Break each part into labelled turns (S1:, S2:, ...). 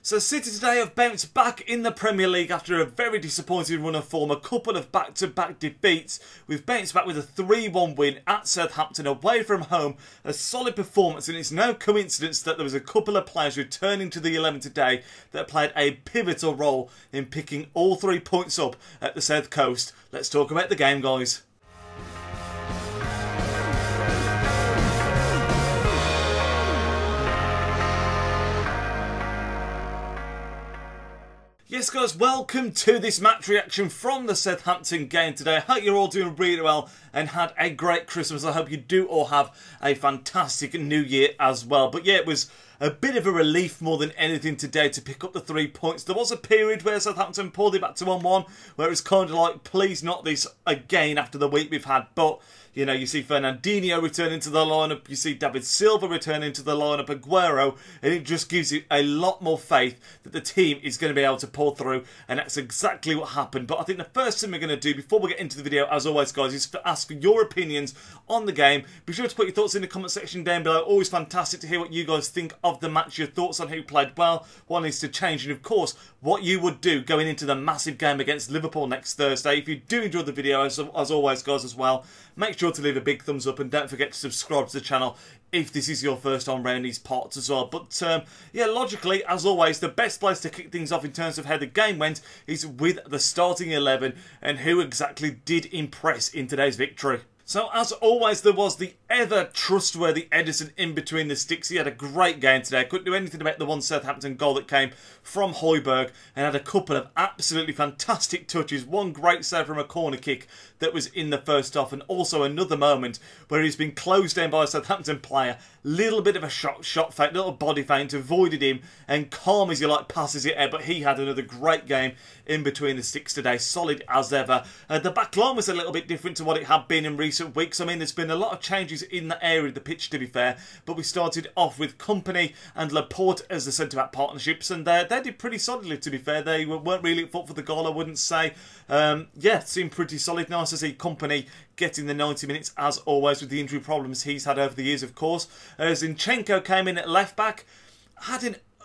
S1: So City today have bounced back in the Premier League after a very disappointing run of form, a couple of back-to-back defeats. We've bounced back with a 3-1 win at Southampton away from home, a solid performance, and it's no coincidence that there was a couple of players returning to the 11 today that played a pivotal role in picking all 3 points up at the South Coast. Let's talk about the game, guys. Yes guys, welcome to this match reaction from the Southampton game today. I hope you're all doing really well and had a great Christmas. I hope you do all have a fantastic New Year as well. But yeah, it was a bit of a relief more than anything today to pick up the 3 points. There was a period where Southampton pulled it back to 1-1, where it was kind of like, please not this again after the week we've had. But, you know, you see Fernandinho returning to the lineup, you see David Silva returning to the lineup, Aguero, and it just gives you a lot more faith that the team is going to be able to pull through, and that's exactly what happened. But I think the first thing we're going to do before we get into the video, as always guys, is to ask for your opinions on the game. Be sure to put your thoughts in the comment section down below. Always fantastic to hear what you guys think of the match, your thoughts on who played well, what needs to change, and of course, what you would do going into the massive game against Liverpool next Thursday. If you do enjoy the video, as always guys as well, make sure to leave a big thumbs up and don't forget to subscribe to the channel if this is your first time around these parts as well. But yeah, logically, as always, the best place to kick things off in terms of how the game went is with the starting 11 and who exactly did impress in today's victory. So, as always, there was the ever-trustworthy Edison in between the sticks. He had a great game today. Couldn't do anything about the one Southampton goal that came from Højbjerg, and had a couple of absolutely fantastic touches. One great save from a corner kick that was in the first half, and also another moment where he's been closed down by a Southampton player. Little bit of a shot feint, little body feint, avoided him, and calm as you like passes it out. But he had another great game in between the sticks today, solid as ever. The back line was a little bit different to what it had been in recent weeks. I mean, there's been a lot of changes in that area of the pitch, to be fair, but we started off with Company and Laporte as the centre-back partnerships, and they did pretty solidly, to be fair. They weren't really at fault for the goal, I wouldn't say. Yeah, seemed pretty solid. Nice to see Company getting the 90 minutes, as always, with the injury problems he's had over the years, of course. Zinchenko came in at left-back,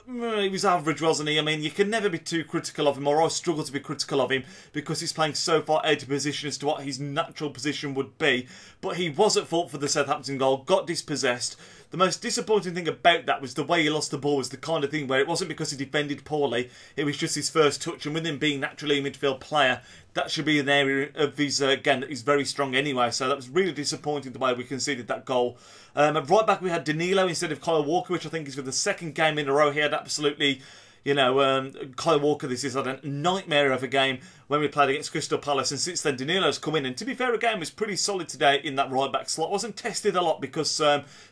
S1: he was average, wasn't he? I mean, you can never be too critical of him, or I struggle to be critical of him, because he's playing so far out of position as to what his natural position would be. But he was at fault for the Southampton goal, got dispossessed. The most disappointing thing about that was the way he lost the ball was the kind of thing where it wasn't because he defended poorly, it was just his first touch, and with him being naturally a midfield player, that should be an area of his game that he's very strong anyway. So that was really disappointing the way we conceded that goal. At right back we had Danilo instead of Kyle Walker, which I think is for the second game in a row. He had absolutely, you know, Kyle Walker, this is a nightmare of a game when we played against Crystal Palace, and since then Danilo's come in, and to be fair, again, was pretty solid today in that right back slot. Wasn't tested a lot because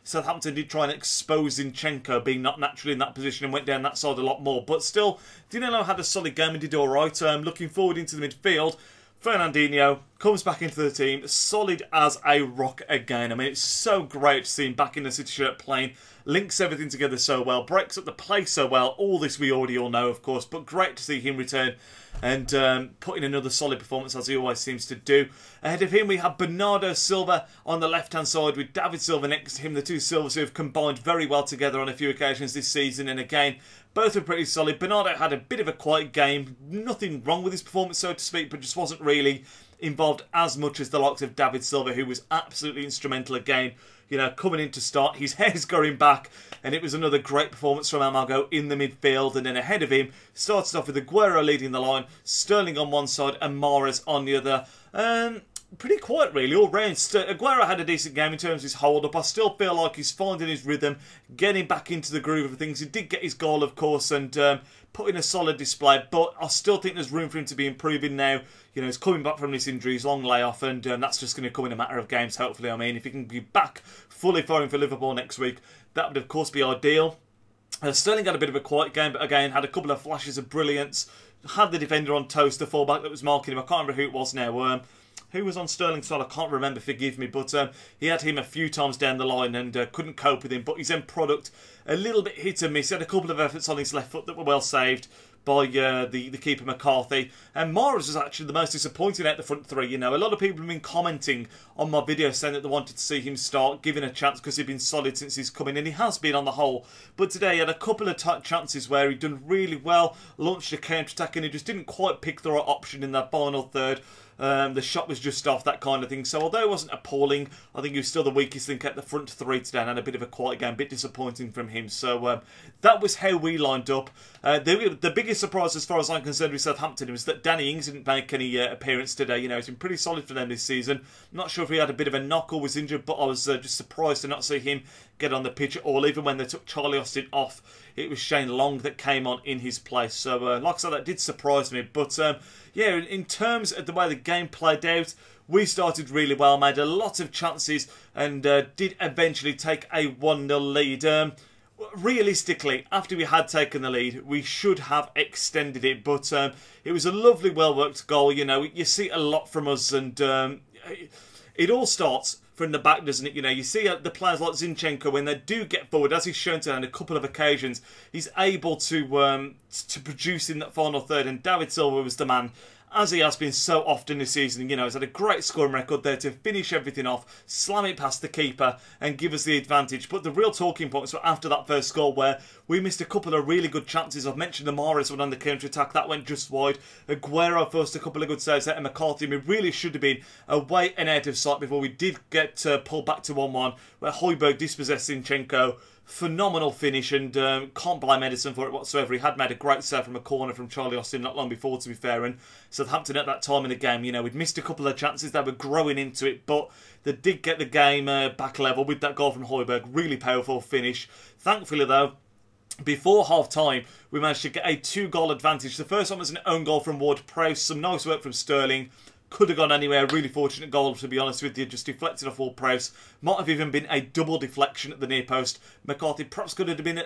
S1: Southampton did try and expose Zinchenko being not naturally in that position and went down that side a lot more, but still Danilo had a solid game and did alright. Looking forward into the midfield, Fernandinho comes back into the team, solid as a rock again. I mean, it's so great to see him back in the City shirt playing, links everything together so well, breaks up the play so well. All this we already all know, of course, but great to see him return and put in another solid performance, as he always seems to do. Ahead of him we have Bernardo Silva on the left-hand side with David Silva next to him, the two Silvas who have combined very well together on a few occasions this season, and again, both were pretty solid. Bernardo had a bit of a quiet game, nothing wrong with his performance, so to speak, but just wasn't really involved as much as the likes of David Silva, who was absolutely instrumental again, you know, coming in to start. His hair's going back, and it was another great performance from Amago in the midfield. And then ahead of him, started off with Aguero leading the line, Sterling on one side and Mahrez on the other. Pretty quiet really all round. Aguero had a decent game in terms of his hold-up. I still feel like he's finding his rhythm, getting back into the groove of things. He did get his goal, of course, and put in a solid display, but I still think there's room for him to be improving now. You know, he's coming back from this injury, his long layoff, and that's just going to come in a matter of games, hopefully. I mean, if he can be back fully firing for Liverpool next week, that would, of course, be ideal. Sterling had a bit of a quiet game, but again, had a couple of flashes of brilliance. Had the defender on toast, the fullback that was marking him. I can't remember who it was now. who was on Sterling's side, I can't remember, forgive me, but he had him a few times down the line and couldn't cope with him. But his end product, a little bit hit and miss. He had a couple of efforts on his left foot that were well saved by the keeper McCarthy. And Morris was actually the most disappointing out the front three. You know, a lot of people have been commenting on my video saying that they wanted to see him start, given a chance because he'd been solid since he's come in, and he has been on the whole. But today he had a couple of chances where he'd done really well, launched a counter-attack, and he just didn't quite pick the right option in that final third. The shot was just off, that kind of thing. So although it wasn't appalling, I think he was still the weakest link at the front three today and had a bit of a quiet game, a bit disappointing from him. So that was how we lined up. The biggest surprise as far as I'm concerned with Southampton was that Danny Ings didn't make any appearance today. You know, he's been pretty solid for them this season. Not sure if he had a bit of a knock or was injured, but I was just surprised to not see him get on the pitch at all. Even when they took Charlie Austin off, it was Shane Long that came on in his place. So like I said, that did surprise me. But yeah, in terms of the way the game played out, we started really well, made a lot of chances, and did eventually take a 1-0 lead. Realistically, after we had taken the lead, we should have extended it, but it was a lovely, well-worked goal. You know, you see a lot from us, and it all starts from the back, doesn't it? You know, you see the players like Zinchenko, when they do get forward, as he's shown today on a couple of occasions, he's able to produce in that final third, and David Silva was the man, as he has been so often this season. You know, he's had a great scoring record there to finish everything off, slam it past the keeper and give us the advantage. But the real talking points were after that first goal, where we missed a couple of really good chances. I've mentioned the Morris one on the counter-attack, that went just wide. Aguero forced a couple of good saves there, and McCarthy, we really should have been away and out of sight before we did get pulled back to 1-1, where Højbjerg dispossessed Zinchenko. Phenomenal finish, and can't blame Edison for it whatsoever. He had made a great save from a corner from Charlie Austin not long before, to be fair. And Southampton at that time in the game, you know, we'd missed a couple of chances. They were growing into it, but they did get the game back level with that goal from Højbjerg. Really powerful finish. Thankfully, though, before half-time, we managed to get a 2-goal advantage. The first one was an own goal from Ward Prowse. Some nice work from Sterling. Could have gone anywhere. Really fortunate goal, to be honest with you. Just deflected off Ward Prowse. Might have even been a double deflection at the near post. McCarthy perhaps could have been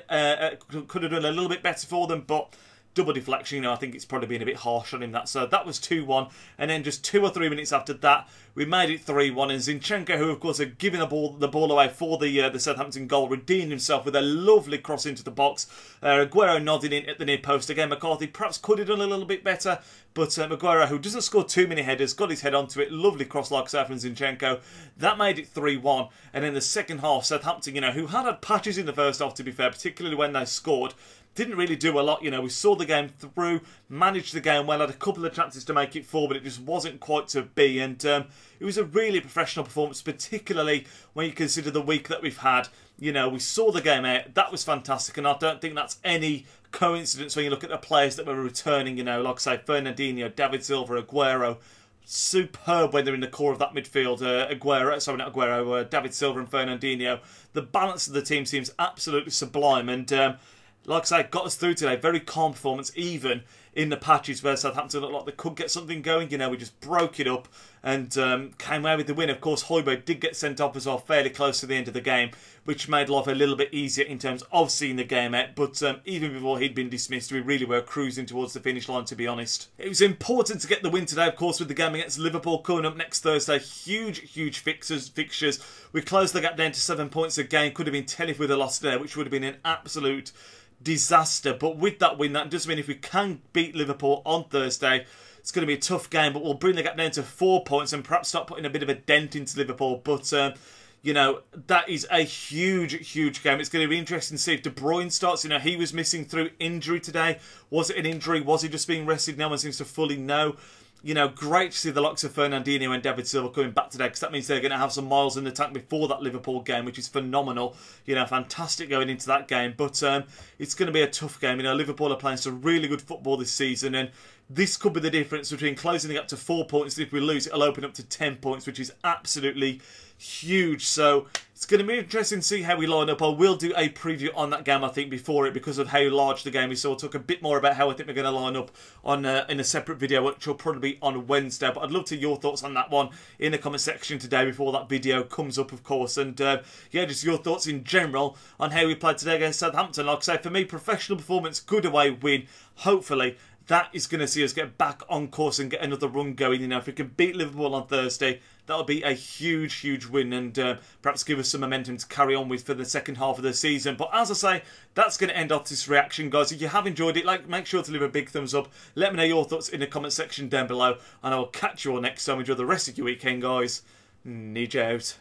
S1: could have done a little bit better for them, but double deflection, you know, I think it's probably been a bit harsh on him, that. So that was 2-1. And then just 2 or 3 minutes after that, we made it 3-1. And Zinchenko, who of course had given the ball away for the Southampton goal, redeemed himself with a lovely cross into the box. Aguero nodding in at the near post. Again, McCarthy perhaps could have done a little bit better, but Aguero, who doesn't score too many headers, got his head onto it. Lovely cross like so from Zinchenko. That made it 3-1. And in the second half, Southampton, you know, who had patches in the first half, to be fair, particularly when they scored, didn't really do a lot. You know, we saw the game through, managed the game well, had a couple of chances to make it 4, but it just wasn't quite to be. And it was a really professional performance, particularly when you consider the week that we've had. You know, we saw the game out. That was fantastic, and I don't think that's any coincidence when you look at the players that were returning. You know, like I say, Fernandinho, David Silva, Aguero. Superb when they're in the core of that midfield. David Silva and Fernandinho. The balance of the team seems absolutely sublime, and like I say, got us through today. Very calm performance, even in the patches where Southampton looked like they could get something going. You know, we just broke it up and came away with the win. Of course, Højbjerg did get sent off as well, fairly close to the end of the game, which made life a little bit easier in terms of seeing the game out. But even before he'd been dismissed, we really were cruising towards the finish line, to be honest. It was important to get the win today, of course, with the game against Liverpool coming up next Thursday. Huge fixtures. We closed the gap down to 7 points again. Could have been 10 if we'd have lost there, which would have been an absolute disaster. But with that win, that does mean if we can beat Liverpool on Thursday, it's going to be a tough game, but we'll bring the gap down to 4 points and perhaps start putting a bit of a dent into Liverpool. But you know, that is a huge game. It's going to be interesting to see if De Bruyne starts. You know, he was missing through injury today. Was it an injury? Was he just being rested? No one seems to fully know. You know, great to see the likes of Fernandinho and David Silva coming back today, because that means they're going to have some miles in the tank before that Liverpool game, which is phenomenal. You know, fantastic going into that game. But it's going to be a tough game. You know, Liverpool are playing some really good football this season, and this could be the difference between closing it up to 4 points, and if we lose, it'll open up to 10 points, which is absolutely huge. So it's going to be interesting to see how we line up. I will do a preview on that game, I think, before it, because of how large the game is. So we'll talk a bit more about how I think we're going to line up on in a separate video, which will probably be on Wednesday. But I'd love to hear your thoughts on that one in the comment section today before that video comes up, of course. And yeah, just your thoughts in general on how we played today against Southampton. Like I say, for me, professional performance, good away win. Hopefully, that is going to see us get back on course and get another run going. You know, if we can beat Liverpool on Thursday, that'll be a huge, huge win, and perhaps give us some momentum to carry on with for the second half of the season. But as I say, that's going to end off this reaction, guys. If you have enjoyed it, make sure to leave a big thumbs up. Let me know your thoughts in the comment section down below, and I will catch you all next time. Enjoy the rest of your weekend, guys. Nidge out.